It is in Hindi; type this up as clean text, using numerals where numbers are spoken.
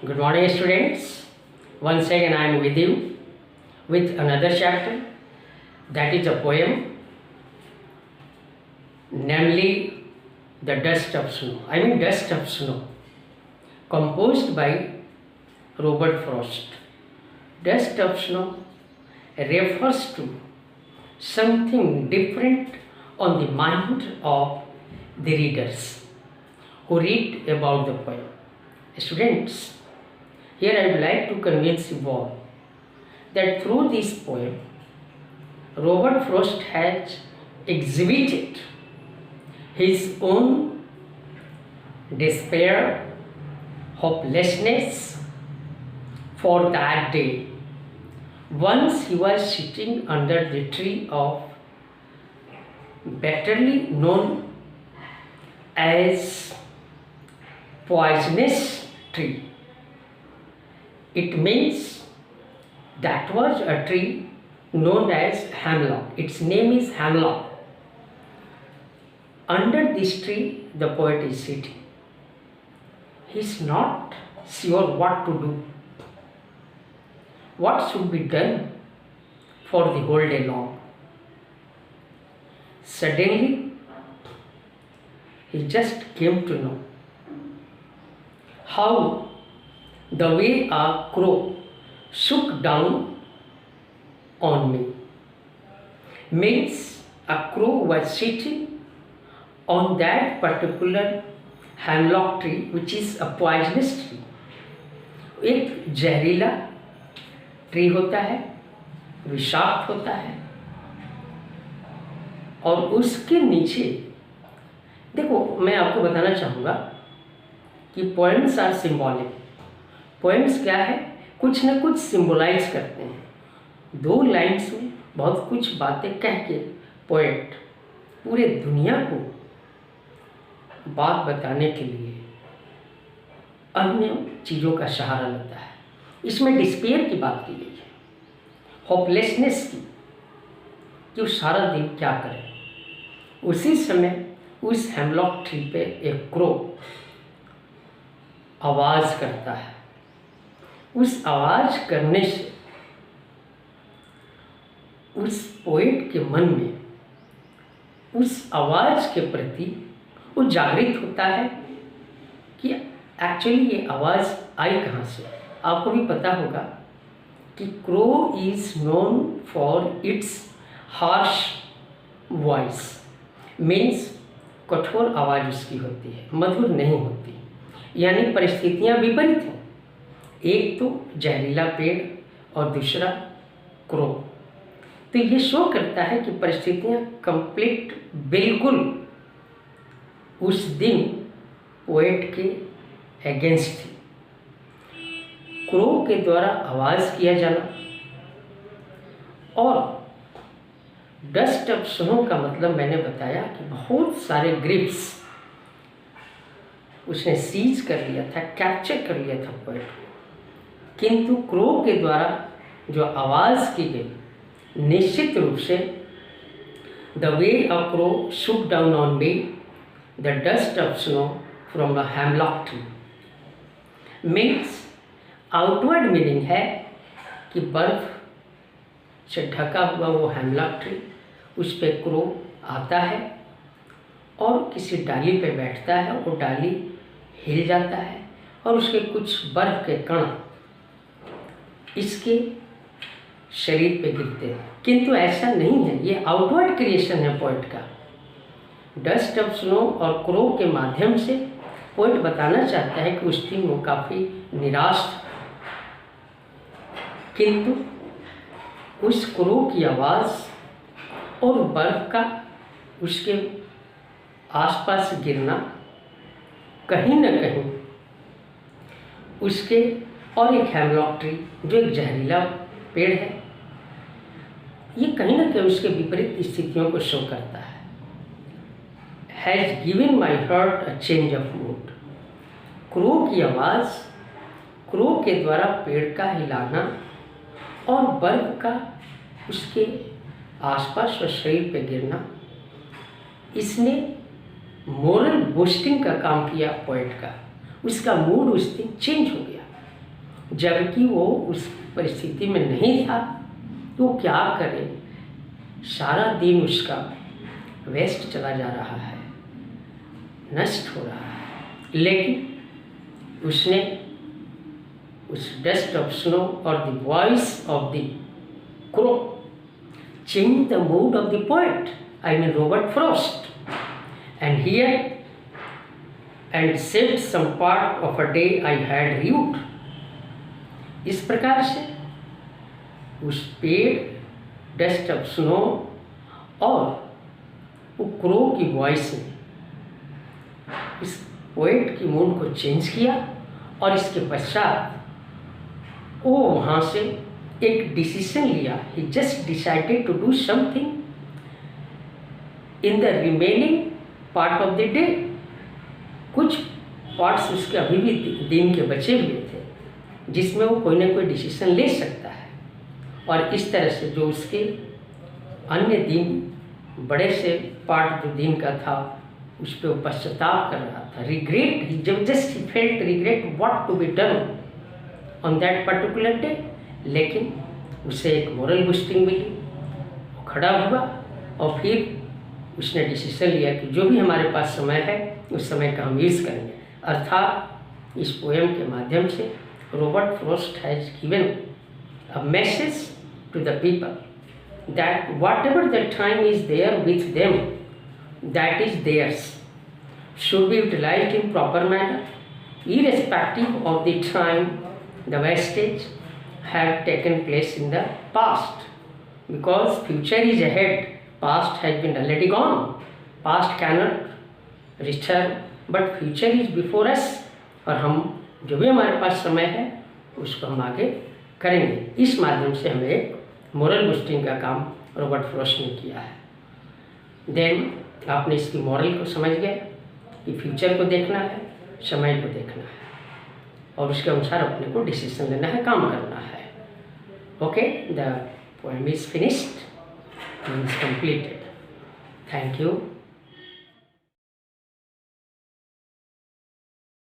Good morning, students. Once again, I am with you with another chapter, that is a poem, namely The Dust of Snow. Dust of Snow, composed by Robert Frost. Dust of snow refers to something different on the mind of the readers who read about the poem. Students, here I would like to convince you all that through this poem, Robert Frost has exhibited his own despair, hopelessness for that day. Once he was sitting under the tree of betterly known as poisonous tree. It means that was a tree known as hemlock. Its name is hemlock. Under this tree, the poet is sitting. He is not sure what to do. What should be done for the whole day long? Suddenly, he just came to know how the way a crow shook down on me. Means a crow was sitting on that particular hemlock tree, which is a poisonous tree. एक जहरीला ट्री होता है, विषाक्त होता है, और उसके नीचे देखो, मैं आपको बताना चाहूँगा कि पोएम्स आर सिंबॉलिक. पोएम्स क्या है? कुछ न कुछ सिंबलाइज करते हैं. दो लाइन्स में बहुत कुछ बातें कह के पोएट पूरे दुनिया को बात बताने के लिए अन्य चीज़ों का सहारा लेता है. इसमें डिस्पेयर की बात की गई है, होपलेसनेस की, कि वो सारा दिन क्या करे. उसी समय उस हेमलॉक ट्री पे एक क्रो आवाज़ करता है. उस आवाज़ करने से उस पोएट के मन में उस आवाज़ के प्रति वो जागृत होता है कि एक्चुअली ये आवाज़ आई कहाँ से. आपको भी पता होगा कि crow is known for its harsh voice. Means कठोर आवाज़ उसकी होती है, मधुर नहीं होती. यानी परिस्थितियाँ विपरीत हैं. एक तो जहरीला पेड़ और दूसरा क्रो. तो ये शो करता है कि परिस्थितियाँ कंप्लीट बिल्कुल उस दिन पोएट के अगेंस्ट थी. क्रो के द्वारा आवाज़ किया जाना और डस्ट ऑफ स्नो का मतलब मैंने बताया कि बहुत सारे ग्रिप्स उसने सीज कर लिया था, कैप्चर कर लिया था पोएट को. किंतु क्रो के द्वारा जो आवाज़ की गई, निश्चित रूप से the way a crow shook down on me the dust of snow from a hemlock tree means outward meaning है कि बर्फ से ढका हुआ वो हेमलॉक ट्री, उस पे क्रो आता है और किसी डाली पे बैठता है. वो डाली हिल जाता है और उसके कुछ बर्फ के कण इसके शरीर पे गिरते हैं. किंतु ऐसा नहीं है, ये आउटवर्ड क्रिएशन है पोएट का. डस्ट ऑफ स्नो और क्रो के माध्यम से पोएट बताना चाहता है कि उस दिन वो काफ़ी निराश था. किंतु उस क्रो की आवाज़ और बर्फ का उसके आसपास गिरना कहीं न कहीं उसके, और एक हेमलॉक ट्री जो एक जहरीला पेड़ है, ये कहीं न कहीं उसके विपरीत स्थितियों को शो करता है. Has given my heart a change of mood. Crow की आवाज़, क्रो के द्वारा पेड़ का हिलाना और बर्फ का उसके आसपास और शरीर पे गिरना, इसने मोरल बूस्टिंग का काम किया पोएट का. उसका मूड उस दिन चेंज हो गया. जबकि वो उस परिस्थिति में नहीं था, तो वो क्या करे। सारा दिन उसका वेस्ट चला जा रहा है, नष्ट हो रहा है, लेकिन उसने उस डस्ट ऑफ स्नो और the voice of the crow change the mood of the poet, I mean Robert Frost, and here and saved some part of a day I had read. इस प्रकार से उस पेड़, डस्ट ऑफ स्नो और वो क्रो की वॉइस ने इस पोएट की मूड को चेंज किया, और इसके पश्चात वो वहाँ से एक डिसीजन लिया। He just decided to do something in the remaining part of the day. कुछ पार्ट्स उसके अभी भी दिन के बचे हुए थे, जिसमें वो कोई ना कोई डिसीजन ले सकता है, और इस तरह से जो उसके अन्य दिन, बड़े से पार्ट जो दिन का था, उस पर वो पश्चाताप कर रहा था। Regret, he just he felt regret what to be done on that particular day. लेकिन उसे एक मोरल बूस्टिंग मिली, वो खड़ा हुआ और फिर उसने डिसीजन लिया कि जो भी हमारे पास समय है उस समय का हम यूज़ करेंगे। अर्थात इस पोएम के माध्यम से Robert Frost has given a message to the people that whatever the time is there with them, that is theirs, should be utilized in proper manner, irrespective of the time the wastage have taken place in the past, because future is ahead, past has been already gone, past cannot return, but future is before us, और हम जो भी हमारे पास समय है उसको हम आगे करेंगे। इस माध्यम से हमें एक मोरल बूस्टिंग का काम रॉबर्ट फ्रॉस्ट ने किया है। देन आपने इसकी मॉरल को समझ गए कि फ्यूचर को देखना है, समय को देखना है, और उसके अनुसार अपने को डिसीजन लेना है, काम करना है। Okay, the poem is finished, means completed. Thank you.